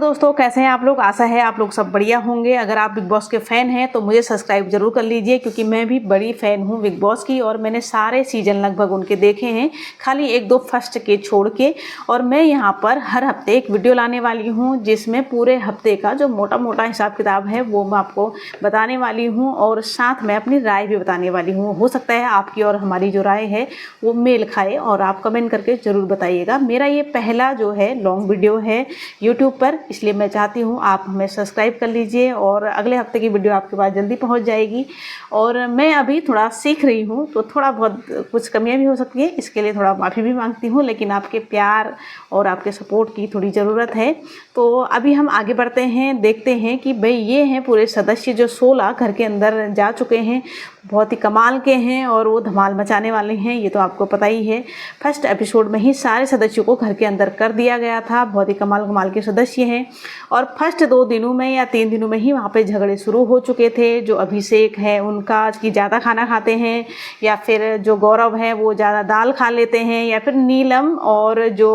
दोस्तों, कैसे हैं आप लोग। आशा है आप लोग सब बढ़िया होंगे। अगर आप बिग बॉस के फ़ैन हैं तो मुझे सब्सक्राइब जरूर कर लीजिए, क्योंकि मैं भी बड़ी फ़ैन हूं बिग बॉस की और मैंने सारे सीजन लगभग उनके देखे हैं, खाली एक दो फर्स्ट के छोड़ के। और मैं यहां पर हर हफ्ते एक वीडियो लाने वाली हूं, जिसमें पूरे हफ्ते का जो मोटा मोटा हिसाब किताब है वो मैं आपको बताने वाली हूँ और साथ में अपनी राय भी बताने वाली हूँ। हो सकता है आपकी और हमारी जो राय है वो मेल खाए, और आप कमेंट करके ज़रूर बताइएगा। मेरा ये पहला जो है लॉन्ग वीडियो है यूट्यूब पर, इसलिए मैं चाहती हूँ आप हमें सब्सक्राइब कर लीजिए और अगले हफ्ते की वीडियो आपके पास जल्दी पहुँच जाएगी। और मैं अभी थोड़ा सीख रही हूँ तो थोड़ा बहुत कुछ कमियाँ भी हो सकती है, इसके लिए थोड़ा माफ़ी भी मांगती हूँ, लेकिन आपके प्यार और आपके सपोर्ट की थोड़ी ज़रूरत है। तो अभी हम आगे बढ़ते हैं, देखते हैं कि भाई ये हैं पूरे सदस्य जो 16 घर के अंदर जा चुके हैं, बहुत ही कमाल के हैं और वो धमाल मचाने वाले हैं, ये तो आपको पता ही है। फर्स्ट एपिसोड में ही सारे सदस्यों को घर के अंदर कर दिया गया था, बहुत ही कमाल कमाल के सदस्य हैं। और फर्स्ट 2 दिनों में या 3 दिनों में ही वहाँ पे झगड़े शुरू हो चुके थे। जो अभिषेक है उनका कि ज़्यादा खाना खाते हैं, या फिर जो गौरव है वो ज़्यादा दाल खा लेते हैं, या फिर नीलम और जो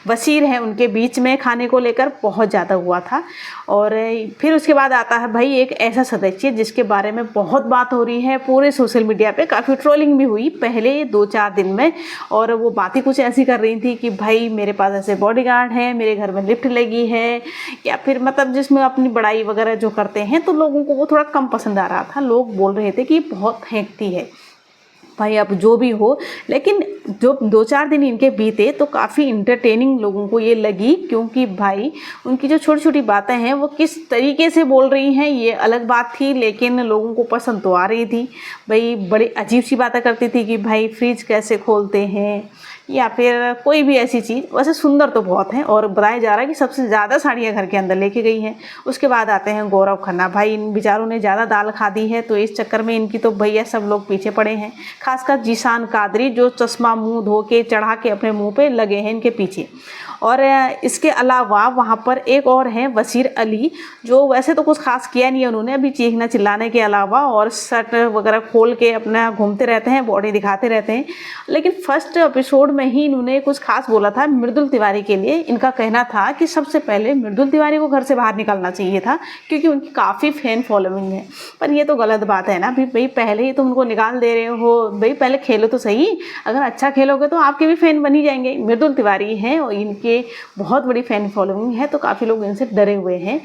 वसीर है उनके बीच में खाने को लेकर बहुत ज़्यादा हुआ था। और फिर उसके बाद आता है भाई एक ऐसा सदस्य जिसके बारे में बहुत बात हो रही है पूरे सोशल मीडिया पे, काफ़ी ट्रोलिंग भी हुई पहले 2-4 दिन में। और वो बातें कुछ ऐसी कर रही थी कि भाई मेरे पास ऐसे बॉडीगार्ड है, मेरे घर में लिफ्ट लगी है, या फिर मतलब जिसमें अपनी बड़ाई वगैरह जो करते हैं, तो लोगों को वो थोड़ा कम पसंद आ रहा था। लोग बोल रहे थे कि बहुत फेंकती है। भाई अब जो भी हो, लेकिन जो 2-4 दिन इनके बीते तो काफ़ी इंटरटेनिंग लोगों को ये लगी, क्योंकि भाई उनकी जो छोटी छोटी बातें हैं वो किस तरीके से बोल रही हैं ये अलग बात थी, लेकिन लोगों को पसंद तो आ रही थी। भाई बड़ी अजीब सी बातें करती थी कि भाई फ्रिज कैसे खोलते हैं, या फिर कोई भी ऐसी चीज़। वैसे सुंदर तो बहुत हैं और बताया जा रहा है कि सबसे ज़्यादा साड़ियाँ घर के अंदर लेके गई हैं। उसके बाद आते हैं गौरव खन्ना। भाई इन बेचारों ने ज़्यादा दाल खा दी है, तो इस चक्कर में इनकी तो भैया सब लोग पीछे पड़े हैं, खासकर जीशान कादरी जो चश्मा मुंह धो के चढ़ा के अपने मुंह पे लगे हैं इनके पीछे। और इसके अलावा वहाँ पर एक और हैं वसीर अली, जो वैसे तो कुछ खास किया नहीं है उन्होंने, अभी चीखना चिल्लाने के अलावा, और शर्ट वगैरह खोल के अपना घूमते रहते हैं, बॉडी दिखाते रहते हैं। लेकिन फर्स्ट एपिसोड में ही इन्होंने कुछ खास बोला था मृदुल तिवारी के लिए। इनका कहना था कि सबसे पहले मृदुल तिवारी को घर से बाहर निकालना चाहिए था, क्योंकि उनकी काफ़ी फैन फॉलोइंग है। पर ये तो गलत बात है ना भाई, पहले ही तुम उनको निकाल दे रहे हो। भाई पहले खेलो तो सही, अगर अच्छा खेलोगे तो आपके भी फैन बन ही जाएंगे। मृदुल तिवारी हैं और इनके बहुत बड़ी फैन फॉलोइंग है, तो काफ़ी लोग इनसे डरे हुए हैं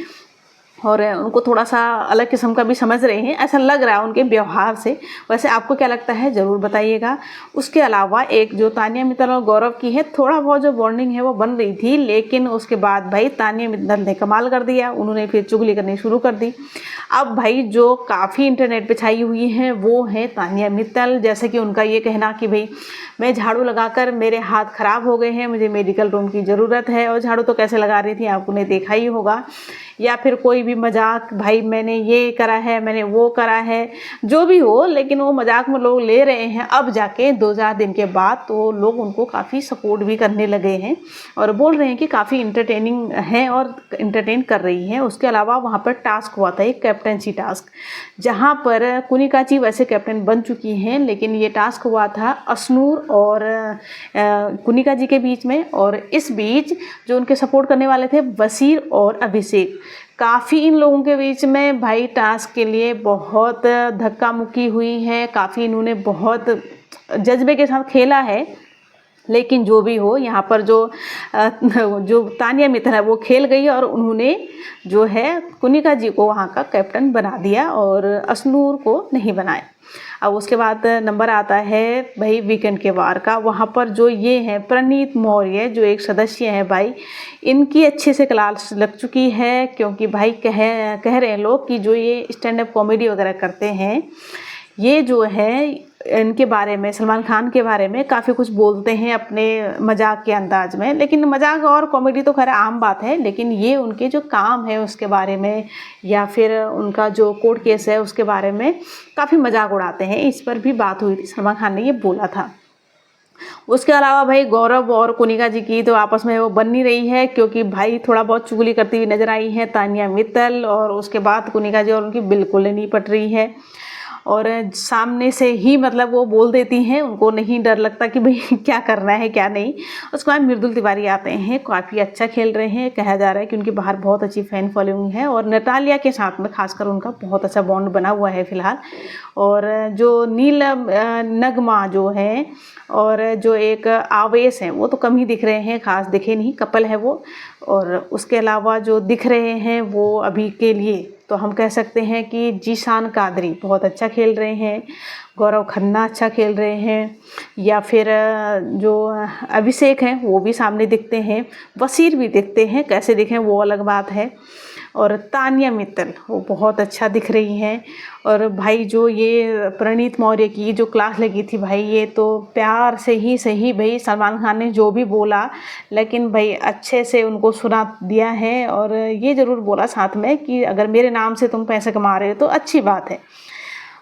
और उनको थोड़ा सा अलग किस्म का भी समझ रहे हैं, ऐसा लग रहा है उनके व्यवहार से। वैसे आपको क्या लगता है ज़रूर बताइएगा। उसके अलावा एक जो तानिया मित्तल और गौरव की है, थोड़ा बहुत जो बॉन्डिंग है वो बन रही थी, लेकिन उसके बाद भाई तानिया मित्तल ने कमाल कर दिया, उन्होंने फिर चुगली करनी शुरू कर दी। अब भाई जो काफ़ी इंटरनेट पे छाई हुई हैं वो है तानिया मित्तल। जैसे कि उनका ये कहना कि भाई मैं झाड़ू लगाकर मेरे हाथ ख़राब हो गए हैं, मुझे मेडिकल रूम की ज़रूरत है। और झाड़ू तो कैसे लगा रही थी आपने देखा ही होगा। या फिर कोई भी मजाक, भाई मैंने ये करा है, मैंने वो करा है, जो भी हो, लेकिन वो मजाक में लोग ले रहे हैं। अब जाके 2-4 दिन के बाद तो लोग उनको काफ़ी सपोर्ट भी करने लगे हैं और बोल रहे हैं कि काफ़ी इंटरटेनिंग है और इंटरटेन कर रही हैं। उसके अलावा वहाँ पर टास्क हुआ था एक कैप्टनसी टास्क, जहाँ पर कुनिका जी वैसे कैप्टन बन चुकी हैं, लेकिन ये टास्क हुआ था अशनूर और कुनिका जी के बीच में। और इस बीच जो उनके सपोर्ट करने वाले थे वसीर और अभिषेक, काफ़ी इन लोगों के बीच में भाई टास्क के लिए बहुत धक्का मुक्की हुई है। काफ़ी इन्होंने बहुत जज्बे के साथ खेला है, लेकिन जो भी हो यहाँ पर जो तानिया मित्तल है वो खेल गई और उन्होंने जो है कुनिका जी को वहाँ का कैप्टन बना दिया और अशनूर को नहीं बनाया। अब उसके बाद नंबर आता है भाई वीकेंड के वार का। वहाँ पर जो ये हैं प्रणीत मौर्य जो एक सदस्य हैं भाई, इनकी अच्छे से क्लास लग चुकी है, क्योंकि भाई कह रहे हैं लोग कि जो ये स्टैंड अप कॉमेडी वगैरह करते हैं, ये जो है इनके बारे में, सलमान खान के बारे में काफ़ी कुछ बोलते हैं अपने मजाक के अंदाज में। लेकिन मजाक और कॉमेडी तो खैर आम बात है, लेकिन ये उनके जो काम है उसके बारे में, या फिर उनका जो कोर्ट केस है उसके बारे में काफ़ी मजाक उड़ाते हैं। इस पर भी बात हुई थी, सलमान खान ने ये बोला था। उसके अलावा भाई गौरव और कुनिका जी की तो आपस में वो बन नहीं रही है, क्योंकि भाई थोड़ा बहुत चुगली करती हुई नजर आई है तानिया मित्तल, और उसके बाद कुनिका जी और उनकी बिल्कुल नहीं पट रही है। और सामने से ही मतलब वो बोल देती हैं, उनको नहीं डर लगता कि भाई क्या करना है क्या नहीं। उसके बाद मृदुल तिवारी आते हैं, काफ़ी अच्छा खेल रहे हैं, कहा जा रहा है कि उनकी बाहर बहुत अच्छी फ़ैन फॉलोइंग है और नटालिया के साथ में खासकर उनका बहुत अच्छा बॉन्ड बना हुआ है फ़िलहाल। और जो नीलम नगमा जो है और जो एक आवेश हैं वो तो कम ही दिख रहे हैं, खास दिखे नहीं, कपल है वो। और उसके अलावा जो दिख रहे हैं वो अभी के लिए तो हम कह सकते हैं कि जीशान कादरी बहुत अच्छा खेल रहे हैं, गौरव खन्ना अच्छा खेल रहे हैं, या फिर जो अभिषेक हैं वो भी सामने दिखते हैं, वसीर भी दिखते हैं, कैसे दिखें वो अलग बात है। और तानिया मित्तल वो बहुत अच्छा दिख रही हैं। और भाई जो ये प्रणीत मौर्य की जो क्लास लगी थी भाई, ये तो प्यार से ही सही भाई सलमान खान ने जो भी बोला, लेकिन भाई अच्छे से उनको सुना दिया है। और ये ज़रूर बोला साथ में कि अगर मेरे नाम से तुम पैसे कमा रहे हो तो अच्छी बात है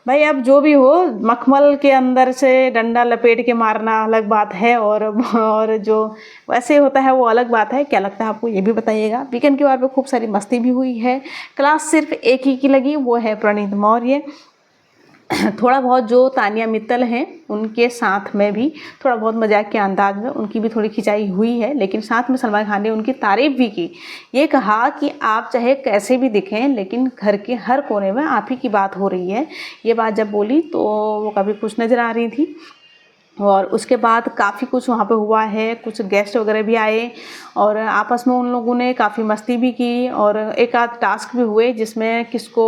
भाई। अब जो भी हो, मखमल के अंदर से डंडा लपेट के मारना अलग बात है और जो वैसे होता है वो अलग बात है। क्या लगता है आपको ये भी बताइएगा। वीकेंड के बार पे खूब सारी मस्ती भी हुई है। क्लास सिर्फ एक ही की लगी, वो है प्रणीत मौर्य। थोड़ा बहुत जो तानिया मित्तल हैं उनके साथ में भी थोड़ा बहुत मजाक के अंदाज में उनकी भी थोड़ी खिंचाई हुई है, लेकिन साथ में सलमान खान ने उनकी तारीफ़ भी की। ये कहा कि आप चाहे कैसे भी दिखें लेकिन घर के हर कोने में आप ही की बात हो रही है। ये बात जब बोली तो वो काफ़ी खुश नज़र आ रही थी। और उसके बाद काफ़ी कुछ वहाँ पे हुआ है, कुछ गेस्ट वगैरह भी आए और आपस में उन लोगों ने काफ़ी मस्ती भी की। और एक आध टास्क भी हुए जिसमें किसको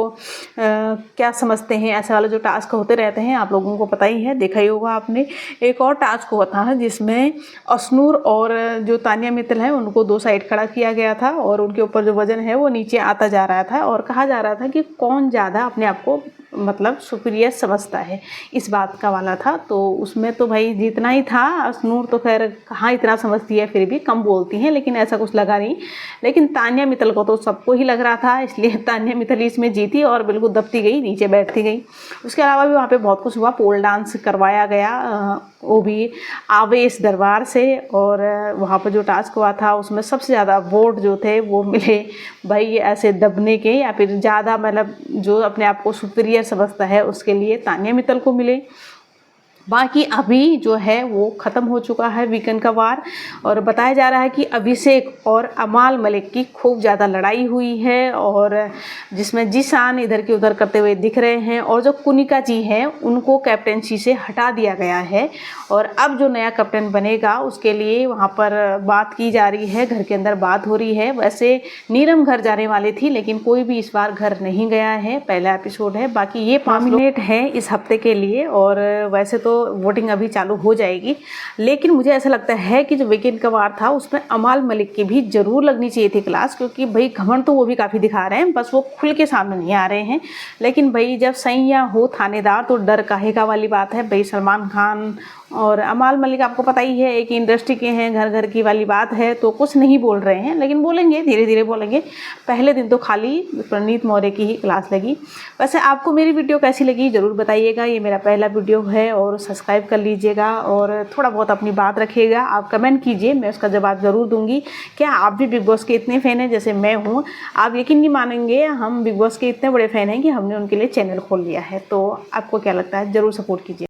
क्या समझते हैं, ऐसे वाले जो टास्क होते रहते हैं आप लोगों को पता ही है, देखा ही होगा आपने। एक और टास्क हुआ था जिसमें अशनूर और जो तानिया मित्तल है उनको दो साइड खड़ा किया गया था और उनके ऊपर जो वज़न है वो नीचे आता जा रहा था और कहा जा रहा था कि कौन ज़्यादा अपने आप को मतलब सुपीरियर समझता है, इस बात का वाला था। तो उसमें तो भाई जितना ही था, अशनूर तो खैर कहाँ इतना समझती है, फिर भी कम बोलती हैं, लेकिन ऐसा कुछ लगा नहीं। लेकिन तानिया मित्तल को तो सबको ही लग रहा था, इसलिए तानिया मित्तल इसमें जीती और बिल्कुल दबती गई, नीचे बैठती गई। उसके अलावा भी वहाँ पे बहुत कुछ हुआ, पोल डांस करवाया गया, वो भी आवेश दरबार से। और वहाँ पर जो टास्क हुआ था उसमें सबसे ज़्यादा वोट जो थे वो मिले भाई ऐसे दबने के, या फिर ज़्यादा मतलब जो अपने आप को सुपीरियर समझता है उसके लिए तानिया मित्तल को मिले। बाकी अभी जो है वो ख़त्म हो चुका है वीकेंड का वार और बताया जा रहा है कि अभिषेक और अमाल मलिक की खूब ज़्यादा लड़ाई हुई है और जिसमें जीशान इधर के उधर करते हुए दिख रहे हैं। और जो कुनिका जी हैं उनको कैप्टनसी से हटा दिया गया है और अब जो नया कैप्टन बनेगा उसके लिए वहाँ पर बात की जा रही है, घर के अंदर बात हो रही है। वैसे नीलम घर जाने वाली थी लेकिन कोई भी इस बार घर नहीं गया है, पहला एपिसोड है। बाकी ये नॉमिनेट है इस हफ्ते के लिए और वैसे तो वोटिंग अभी चालू हो जाएगी, लेकिन मुझे ऐसा लगता है कि जो वीकेंड का वार था उसमें अमाल मलिक की भी ज़रूर लगनी चाहिए थी क्लास, क्योंकि भाई घमंड तो वो भी काफ़ी दिखा रहे हैं, बस वो खुल के सामने नहीं आ रहे हैं। लेकिन भाई जब सैया हो थानेदार तो डर काहे का वाली बात है भाई। सलमान खान और अमाल मलिक आपको पता ही है एक इंडस्ट्री के हैं, घर घर की वाली बात है, तो कुछ नहीं बोल रहे हैं, लेकिन बोलेंगे, धीरे धीरे बोलेंगे। पहले दिन तो खाली प्रणीत मौर्य की ही क्लास लगी। वैसे आपको मेरी वीडियो कैसी लगी ज़रूर बताइएगा, ये मेरा पहला वीडियो है और सब्सक्राइब कर लीजिएगा और थोड़ा बहुत अपनी बात रखिएगा। आप कमेंट कीजिए, मैं उसका जवाब ज़रूर दूँगी। क्या आप भी बिग बॉस के इतने फ़ैन हैं जैसे मैं हूँ? आप यकीन नहीं मानेंगे, हम बिग बॉस के इतने बड़े फ़ैन हैं कि हमने उनके लिए चैनल खोल लिया है। तो आपको क्या लगता है, ज़रूर सपोर्ट कीजिए।